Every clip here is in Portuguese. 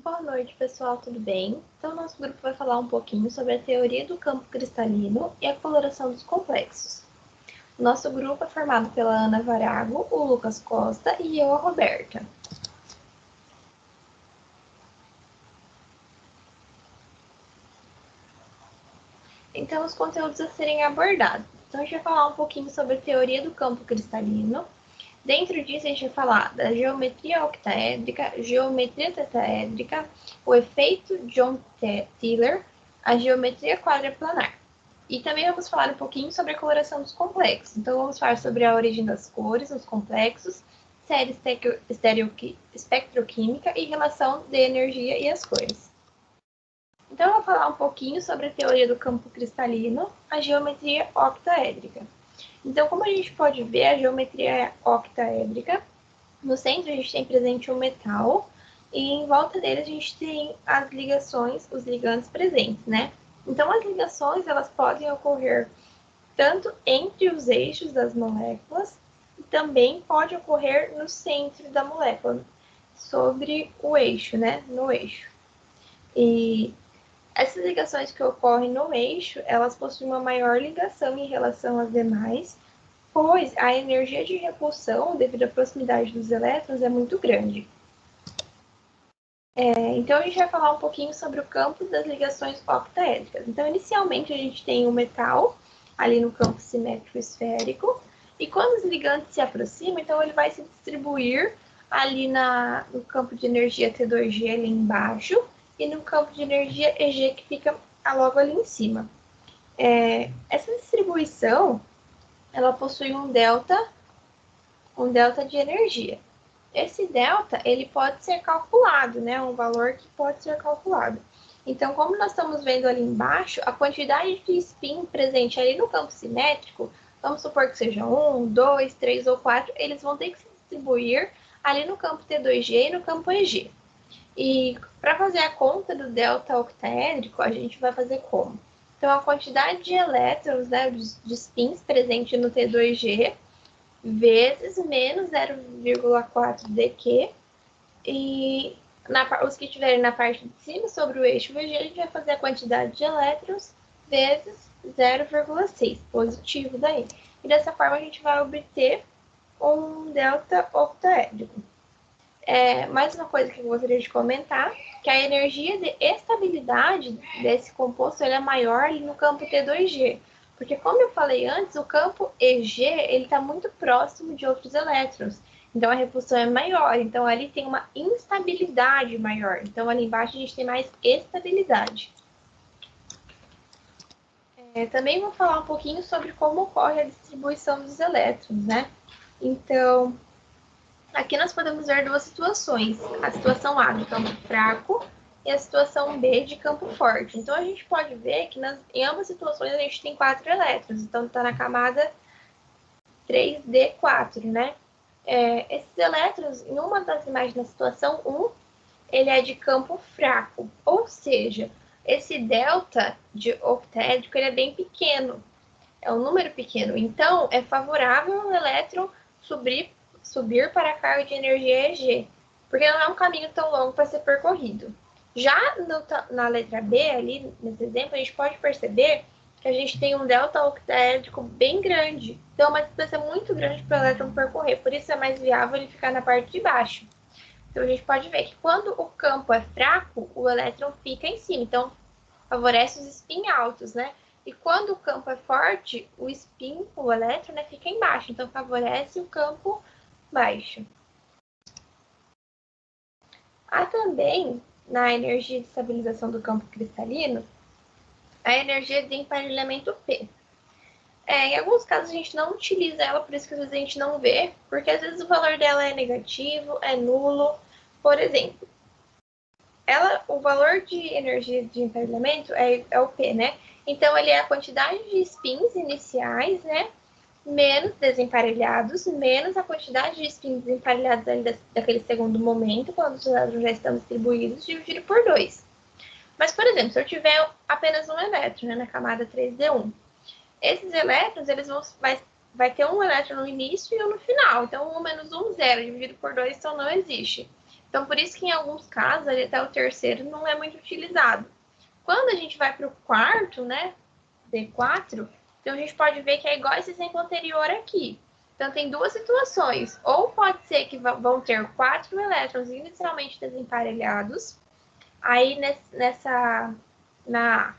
Boa noite, pessoal, tudo bem? Então, nosso grupo vai falar um pouquinho sobre a teoria do campo cristalino e a coloração dos complexos. O nosso grupo é formado pela Ana Varago, o Lucas Costa e eu, a Roberta. Então, os conteúdos a serem abordados. Então, a gente vai falar um pouquinho sobre a teoria do campo cristalino. Dentro disso, a gente vai falar da geometria octaédrica, geometria tetraédrica, o efeito John-Tiller, a geometria quadraplanar. E também vamos falar um pouquinho sobre a coloração dos complexos. Então, vamos falar sobre a origem das cores nos complexos, série espectroquímica e relação de energia e as cores. Então, eu vou falar um pouquinho sobre a teoria do campo cristalino, a geometria octaédrica. Então, como a gente pode ver, a geometria octaédrica, no centro a gente tem presente o metal, e em volta dele a gente tem as ligações, os ligandes presentes, né? Então, as ligações, elas podem ocorrer tanto entre os eixos das moléculas, e também pode ocorrer no centro da molécula, sobre o eixo, né? No eixo. E essas ligações que ocorrem no eixo, elas possuem uma maior ligação em relação às demais, pois a energia de repulsão, devido à proximidade dos elétrons, é muito grande. Então, a gente vai falar um pouquinho sobre o campo das ligações octaédricas. Então, inicialmente, a gente tem o metal ali no campo simétrico esférico, e quando os ligantes se aproximam, então ele vai se distribuir ali no campo de energia T2G ali embaixo, e no campo de energia EG que fica logo ali em cima. Essa distribuição, ela possui um delta de energia. Esse delta, ele pode ser calculado, né? Um valor que pode ser calculado. Então, como nós estamos vendo ali embaixo, a quantidade de spin presente ali no campo simétrico, vamos supor que seja 1, 2, 3 ou 4, eles vão ter que se distribuir ali no campo T2G e no campo EG. E para fazer a conta do delta octaédrico, a gente vai fazer como? Então, a quantidade de elétrons, né, de spins presente no T2G, vezes menos 0,4 dq, e os que estiverem na parte de cima, sobre o eixo VG, a gente vai fazer a quantidade de elétrons vezes 0,6, positivo daí. E dessa forma a gente vai obter um delta octaédrico. Mais uma coisa que eu gostaria de comentar, que a energia de estabilidade desse composto é maior ali no campo T2G. Porque, como eu falei antes, o campo EG está muito próximo de outros elétrons. Então, a repulsão é maior. Então, ali tem uma instabilidade maior. Então, ali embaixo a gente tem mais estabilidade. Também vou falar um pouquinho sobre como ocorre a distribuição dos elétrons, né? Então, aqui nós podemos ver duas situações. A situação A de campo fraco e a situação B de campo forte. Então, a gente pode ver que em ambas situações a gente tem 4 elétrons. Então, está na camada 3D4, né? Esses elétrons, em uma das imagens na situação 1, ele é de campo fraco. Ou seja, esse delta de octaédrico ele é bem pequeno. É um número pequeno. Então, é favorável o elétron subir para a carga de energia EG, porque não é um caminho tão longo para ser percorrido. Já na letra B, ali nesse exemplo, a gente pode perceber que a gente tem um delta octaédrico bem grande. Então, é uma distância muito grande para o elétron percorrer, por isso é mais viável ele ficar na parte de baixo. Então, a gente pode ver que quando o campo é fraco, o elétron fica em cima. Então, favorece os spin altos, né? E quando o campo é forte, o spin, o elétron, né, fica embaixo. Então, favorece o campo baixo. Há também, na energia de estabilização do campo cristalino, a energia de emparelhamento P. Em alguns casos a gente não utiliza ela, por isso que às vezes a gente não vê, porque às vezes o valor dela é negativo, é nulo. Por exemplo, o valor de energia de emparelhamento é o P, né? Então, ele é a quantidade de spins iniciais, né? Menos desemparelhados, menos a quantidade de spins desemparelhados daquele segundo momento, quando os elétrons já estão distribuídos, dividido por 2. Mas, por exemplo, se eu tiver apenas um elétron, né, na camada 3D1, esses elétrons, vai ter um elétron no início e um no final. Então, 1 menos 1, 0, dividido por 2, então não existe. Então, por isso que em alguns casos, ali até o terceiro não é muito utilizado. Quando a gente vai para o quarto, né, D4, então a gente pode ver que é igual esse exemplo anterior aqui. Então, tem duas situações. Ou pode ser que vão ter 4 elétrons inicialmente desemparelhados, aí na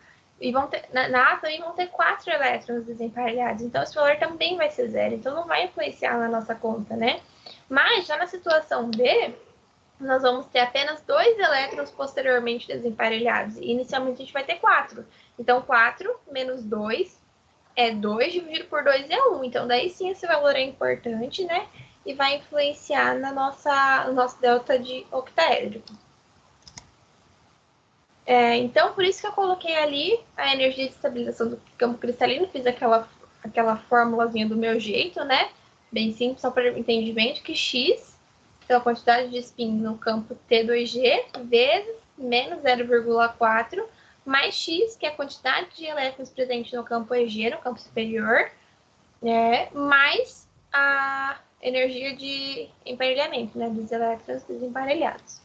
A também vão ter 4 elétrons desemparelhados. Então, esse valor também vai ser zero. Então, não vai influenciar na nossa conta, né? Mas, já na situação B, nós vamos ter apenas 2 elétrons posteriormente desemparelhados. E inicialmente a gente vai ter 4. Então, 4 menos 2 é 2, dividido por 2 é 1. Então, daí sim esse valor é importante, né? E vai influenciar no nosso delta de octaédrico. Então, por isso que eu coloquei ali a energia de estabilização do campo cristalino. Fiz aquela formulazinha do meu jeito, né? Bem simples, só para entendimento, que X, então a quantidade de spin no campo T2G, vezes menos 0,4, mais X, que é a quantidade de elétrons presentes no campo EG, no campo superior, mais a energia de emparelhamento, né, dos elétrons desemparelhados.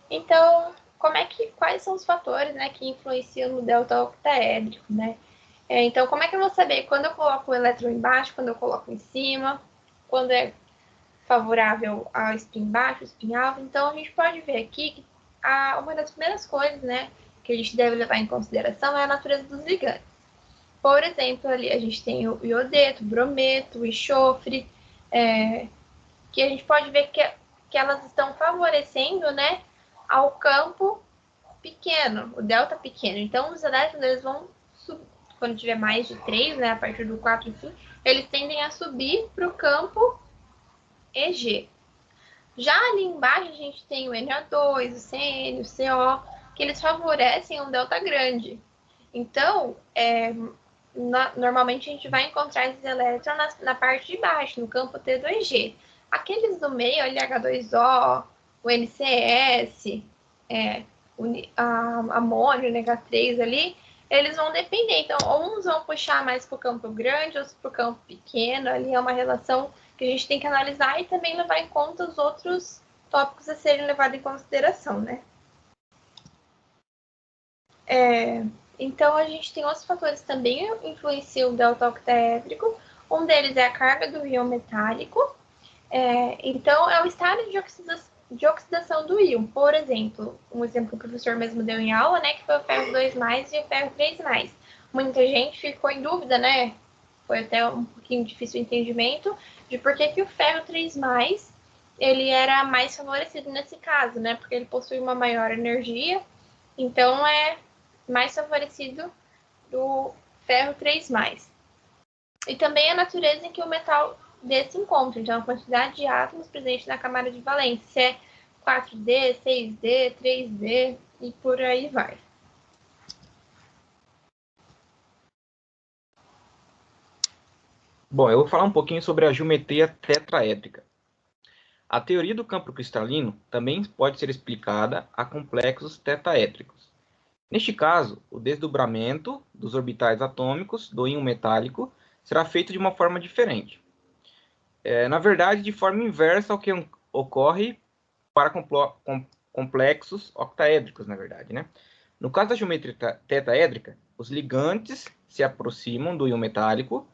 Então, quais são os fatores, né, que influenciam no delta octaédrico, né? Então, como é que eu vou saber quando eu coloco o elétron embaixo, quando eu coloco em cima, quando é favorável ao spin baixo, spin alto? Então, a gente pode ver aqui que uma das primeiras coisas, né, que a gente deve levar em consideração é a natureza dos ligantes. Por exemplo, ali a gente tem o iodeto, o brometo, o enxofre, que a gente pode ver que elas estão favorecendo, né, ao campo pequeno, o delta pequeno. Então, os elétrons, eles vão subir, quando tiver mais de 3, né, a partir do 4 e 5, eles tendem a subir para o campo EG. Já ali embaixo, a gente tem o Na2, o CN, o CO, que eles favorecem um delta grande. Então, normalmente a gente vai encontrar esses elétrons na parte de baixo, no campo T2G. Aqueles do meio, ali, H2O, o NCS, a amônio, o NH3 ali, eles vão depender. Então, uns vão puxar mais para o campo grande, outros para o campo pequeno. Ali é uma relação que a gente tem que analisar e também levar em conta os outros tópicos a serem levados em consideração, né? Então, a gente tem outros fatores que também influenciam o delta octaédrico. Um deles é a carga do íon metálico. Então, é o estado de oxidação do íon. Por exemplo, um exemplo que o professor mesmo deu em aula, né, que foi o ferro 2+, e o ferro 3+. Muita gente ficou em dúvida, né? Foi até um pouquinho difícil o entendimento de por que o ferro 3+, ele era mais favorecido nesse caso, né? Porque ele possui uma maior energia, então é mais favorecido do ferro 3+. E também a natureza em que o metal desse encontra, então a quantidade de átomos presentes na camada de valência, se é 4D, 6D, 3D e por aí vai. Bom, eu vou falar um pouquinho sobre a geometria tetraédrica. A teoria do campo cristalino também pode ser explicada a complexos tetraédricos. Neste caso, o desdobramento dos orbitais atômicos do íon metálico será feito de uma forma diferente. Na verdade, de forma inversa ao que ocorre para complexos octaédricos, na verdade, né? No caso da geometria tetraédrica, os ligantes se aproximam do íon metálico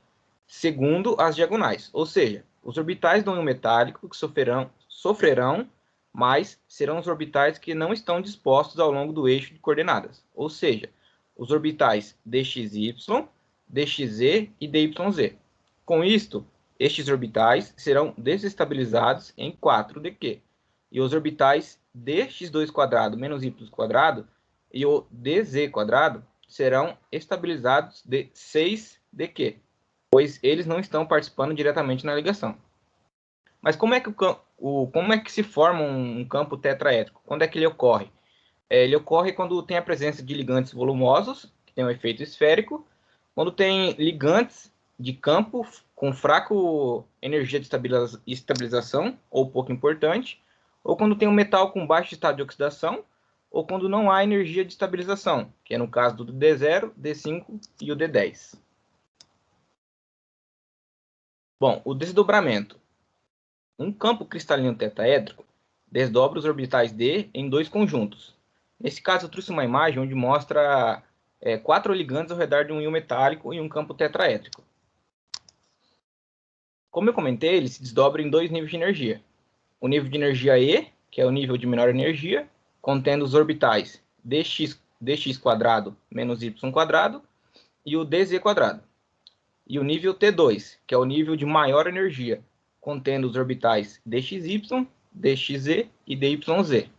segundo as diagonais, ou seja, os orbitais do íon metálico que sofrerão, mas serão os orbitais que não estão dispostos ao longo do eixo de coordenadas, ou seja, os orbitais dxy, dxz e dyz. Com isto, estes orbitais serão desestabilizados em 4dq, e os orbitais dx2² menos y² e o dz² serão estabilizados de 6dq, pois eles não estão participando diretamente na ligação. Mas como é que se forma um campo tetraédrico? Quando é que ele ocorre? Ele ocorre quando tem a presença de ligantes volumosos, que tem um efeito esférico, quando tem ligantes de campo com fraco energia de estabilização, ou pouco importante, ou quando tem um metal com baixo estado de oxidação, ou quando não há energia de estabilização, que é no caso do D0, D5 e o D10. Bom, o desdobramento. Um campo cristalino tetraédrico desdobra os orbitais D em dois conjuntos. Nesse caso, eu trouxe uma imagem onde mostra 4 ligantes ao redor de um íon metálico e um campo tetraédrico. Como eu comentei, ele se desdobra em dois níveis de energia. O nível de energia E, que é o nível de menor energia, contendo os orbitais dx quadrado menos y quadrado e o dz quadrado. E o nível T2, que é o nível de maior energia, contendo os orbitais dxy, dxz e dyz.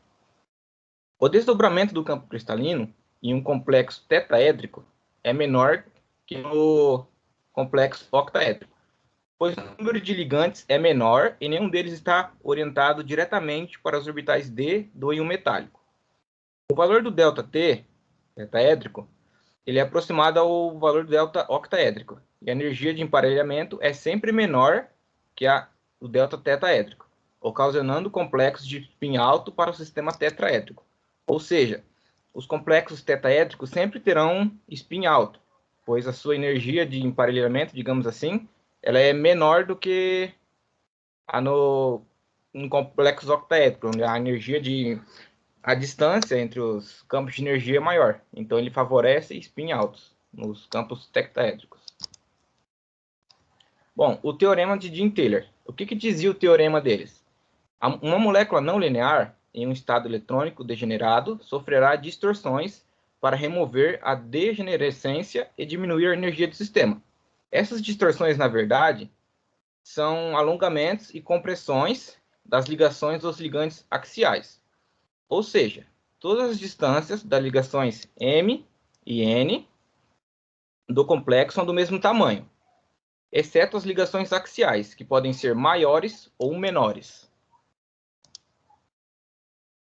O desdobramento do campo cristalino em um complexo tetraédrico é menor que no complexo octaédrico, pois o número de ligantes é menor e nenhum deles está orientado diretamente para os orbitais D do íon metálico. O valor do ΔT tetraédrico ele é aproximado ao valor do delta octaédrico, e a energia de emparelhamento é sempre menor que o delta tetaédrico, ocasionando complexos de spin alto para o sistema tetraédrico. Ou seja, os complexos tetaédricos sempre terão spin alto, pois a sua energia de emparelhamento, digamos assim, ela é menor do que no complexo octaédrico, onde a energia a distância entre os campos de energia é maior, então ele favorece spin altos nos campos tetraédricos. Bom, o teorema de Dean-Taylor. O que dizia o teorema deles? Uma molécula não linear em um estado eletrônico degenerado sofrerá distorções para remover a degenerescência e diminuir a energia do sistema. Essas distorções, na verdade, são alongamentos e compressões das ligações dos ligantes axiais. Ou seja, todas as distâncias das ligações M e N do complexo são do mesmo tamanho, exceto as ligações axiais, que podem ser maiores ou menores.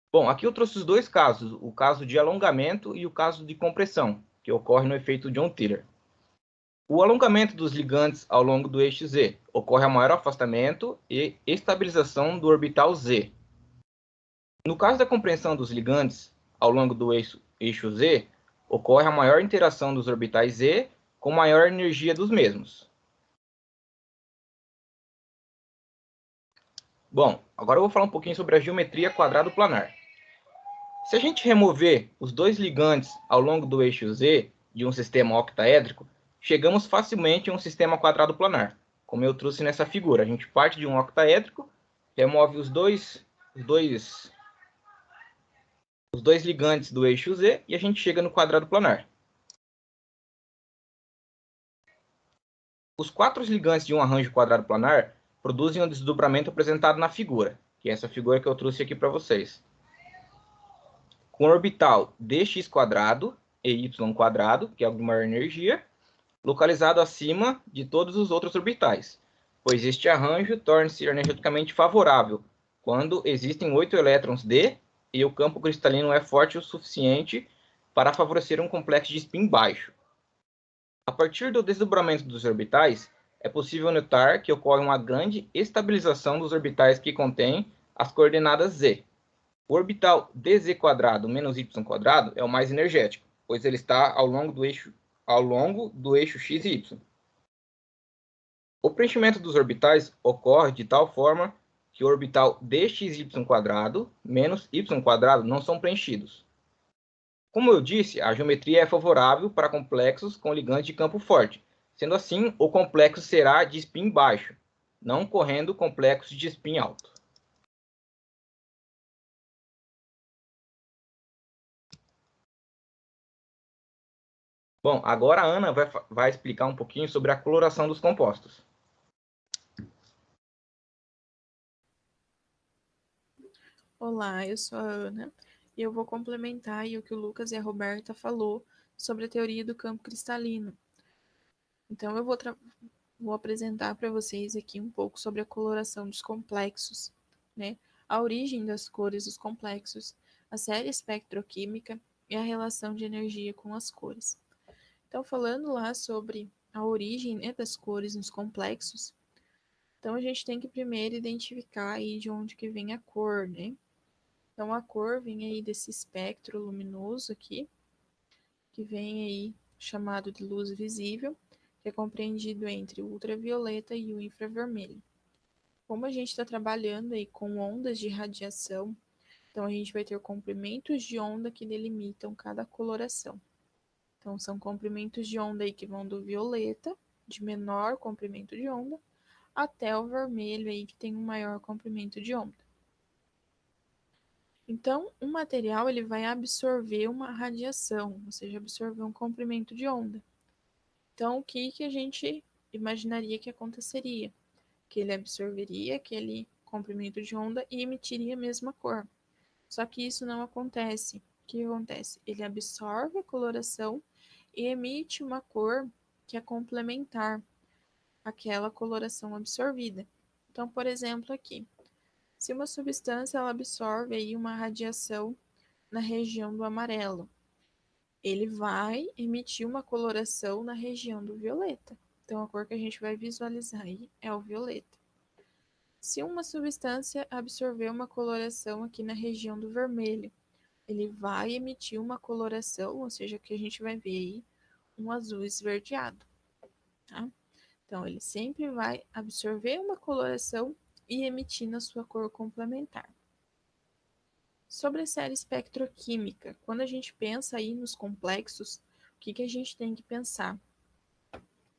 Bom, aqui eu trouxe os dois casos, o caso de alongamento e o caso de compressão, que ocorre no efeito John-Taylor. O alongamento dos ligantes ao longo do eixo Z ocorre a maior afastamento e estabilização do orbital Z. No caso da compressão dos ligantes ao longo do eixo Z, ocorre a maior interação dos orbitais Z com maior energia dos mesmos. Bom, agora eu vou falar um pouquinho sobre a geometria quadrado-planar. Se a gente remover os dois ligantes ao longo do eixo Z de um sistema octaédrico, chegamos facilmente a um sistema quadrado-planar, como eu trouxe nessa figura. A gente parte de um octaédrico, remove os dois ligantes do eixo Z e a gente chega no quadrado planar. Os quatro ligantes de um arranjo quadrado planar produzem um desdobramento apresentado na figura, que é essa figura que eu trouxe aqui para vocês. Com orbital dx quadrado e y quadrado, que é o de maior energia, localizado acima de todos os outros orbitais, pois este arranjo torna-se energeticamente favorável quando existem 8 elétrons D e o campo cristalino é forte o suficiente para favorecer um complexo de spin baixo. A partir do desdobramento dos orbitais, é possível notar que ocorre uma grande estabilização dos orbitais que contêm as coordenadas Z. O orbital dz quadrado menos y quadrado é o mais energético, pois ele está ao longo do eixo x e y. O preenchimento dos orbitais ocorre de tal forma que o orbital dxy quadrado menos y quadrado não são preenchidos. Como eu disse, a geometria é favorável para complexos com ligantes de campo forte. Sendo assim, o complexo será de spin baixo, não correndo complexos de spin alto. Bom, agora a Ana vai explicar um pouquinho sobre a coloração dos compostos. Olá, eu sou a Ana e eu vou complementar aí o que o Lucas e a Roberta falou sobre a teoria do campo cristalino. Então, eu vou apresentar para vocês aqui um pouco sobre a coloração dos complexos, né? A origem das cores dos complexos, a série espectroquímica e a relação de energia com as cores. Então, falando lá sobre a origem, né, das cores nos complexos, então a gente tem que primeiro identificar aí de onde que vem a cor, né? Então, a cor vem aí desse espectro luminoso aqui, que vem aí chamado de luz visível, que é compreendido entre o ultravioleta e o infravermelho. Como a gente está trabalhando aí com ondas de radiação, então a gente vai ter comprimentos de onda que delimitam cada coloração. Então são comprimentos de onda aí que vão do violeta, de menor comprimento de onda, até o vermelho aí que tem um maior comprimento de onda. Então, um material ele vai absorver uma radiação, ou seja, absorver um comprimento de onda. Então, o que a gente imaginaria que aconteceria? Que ele absorveria aquele comprimento de onda e emitiria a mesma cor. Só que isso não acontece. O que acontece? Ele absorve a coloração e emite uma cor que é complementar àquela coloração absorvida. Então, por exemplo, aqui, se uma substância ela absorve aí uma radiação na região do amarelo, ele vai emitir uma coloração na região do violeta. Então, a cor que a gente vai visualizar aí é o violeta. Se uma substância absorver uma coloração aqui na região do vermelho, ele vai emitir uma coloração, ou seja, que a gente vai ver aí um azul esverdeado, tá? Então, ele sempre vai absorver uma coloração e emitir na sua cor complementar. Sobre a série espectroquímica, quando a gente pensa aí nos complexos, o que a gente tem que pensar?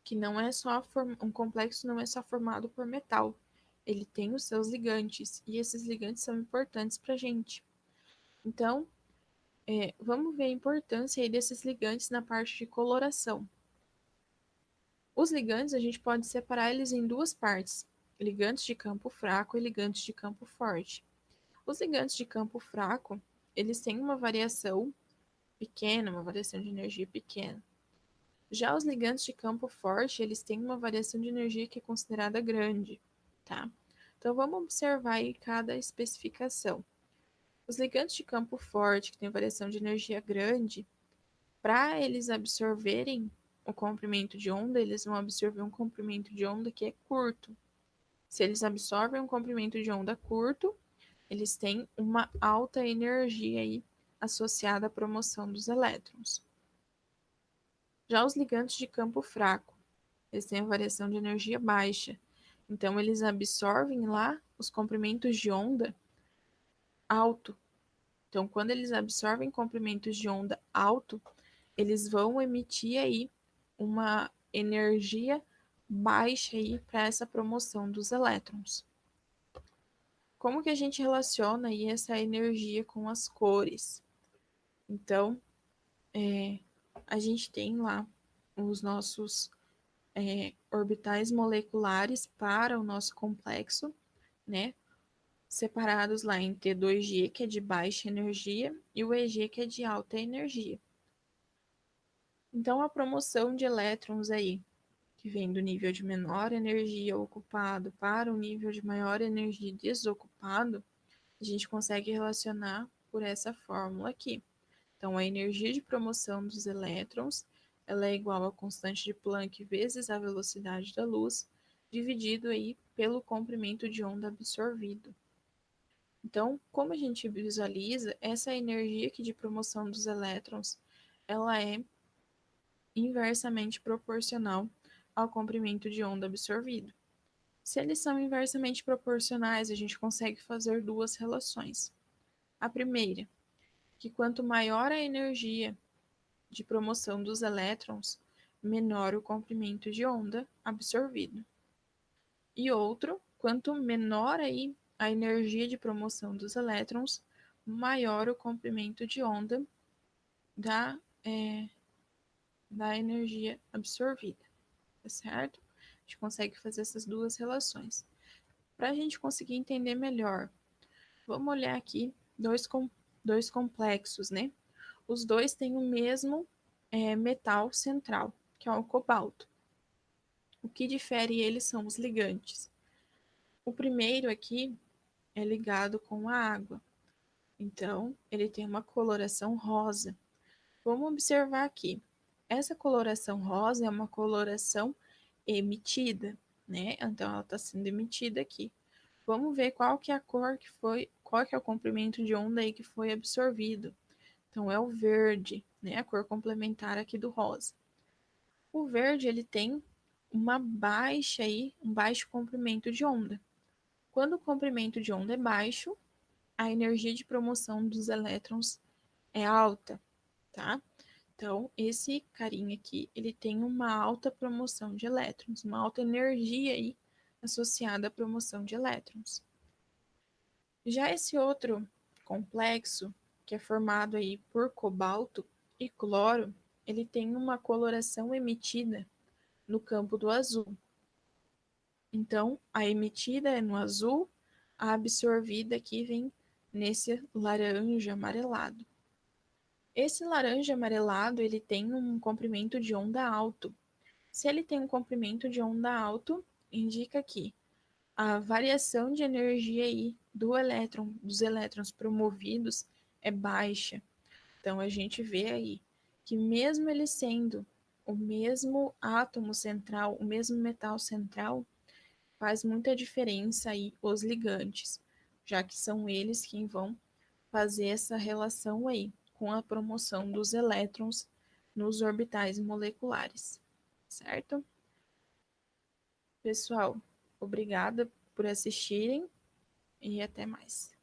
Que não é só um complexo não é só formado por metal, ele tem os seus ligantes, e esses ligantes são importantes para a gente. Então, vamos ver a importância aí desses ligantes na parte de coloração. Os ligantes, a gente pode separar eles em duas partes, ligantes de campo fraco e ligantes de campo forte. Os ligantes de campo fraco, eles têm uma variação pequena, uma variação de energia pequena. Já os ligantes de campo forte, eles têm uma variação de energia que é considerada grande, tá? Então, vamos observar aí cada especificação. Os ligantes de campo forte, que têm variação de energia grande, para eles absorverem o comprimento de onda, eles vão absorver um comprimento de onda que é curto. Se eles absorvem um comprimento de onda curto, eles têm uma alta energia aí associada à promoção dos elétrons. Já os ligantes de campo fraco, eles têm a variação de energia baixa. Então, eles absorvem lá os comprimentos de onda alto. Então, quando eles absorvem comprimentos de onda alto, eles vão emitir aí uma energia baixa aí para essa promoção dos elétrons. Como que a gente relaciona aí essa energia com as cores? Então, a gente tem lá os nossos orbitais moleculares para o nosso complexo, né? Separados lá em T2G, que é de baixa energia, e o EG, que é de alta energia. Então, a promoção de elétrons aí, que vem do nível de menor energia ocupado para o nível de maior energia desocupado, a gente consegue relacionar por essa fórmula aqui. Então, a energia de promoção dos elétrons ela é igual à constante de Planck vezes a velocidade da luz, dividido aí pelo comprimento de onda absorvido. Então, como a gente visualiza, essa energia aqui de promoção dos elétrons, ela é inversamente proporcional ao comprimento de onda absorvido. Se eles são inversamente proporcionais, a gente consegue fazer duas relações. A primeira, que quanto maior a energia de promoção dos elétrons, menor o comprimento de onda absorvido. E outro, quanto menor aí a energia de promoção dos elétrons, maior o comprimento de onda da energia absorvida, tá certo? A gente consegue fazer essas duas relações. Para a gente conseguir entender melhor, vamos olhar aqui dois complexos, né? Os dois têm o mesmo metal central, que é o cobalto. O que difere eles são os ligantes. O primeiro aqui é ligado com a água, então ele tem uma coloração rosa. Vamos observar aqui. Essa coloração rosa é uma coloração emitida, né? Então ela está sendo emitida aqui. Vamos ver qual que é a cor que foi, qual que é o comprimento de onda aí que foi absorvido. Então é o verde, né? A cor complementar aqui do rosa. O verde ele tem uma baixa aí, um baixo comprimento de onda. Quando o comprimento de onda é baixo, a energia de promoção dos elétrons é alta, tá? Então, esse carinha aqui, ele tem uma alta promoção de elétrons, uma alta energia aí associada à promoção de elétrons. Já esse outro complexo, que é formado aí por cobalto e cloro, ele tem uma coloração emitida no campo do azul. Então, a emitida é no azul, a absorvida aqui vem nesse laranja amarelado. Esse laranja amarelado, ele tem um comprimento de onda alto. Se ele tem um comprimento de onda alto, indica que a variação de energia aí dos elétrons promovidos é baixa. Então, a gente vê aí que mesmo ele sendo o mesmo átomo central, o mesmo metal central, faz muita diferença aí os ligantes, já que são eles quem vão fazer essa relação aí com a promoção dos elétrons nos orbitais moleculares, certo? Pessoal, obrigada por assistirem e até mais.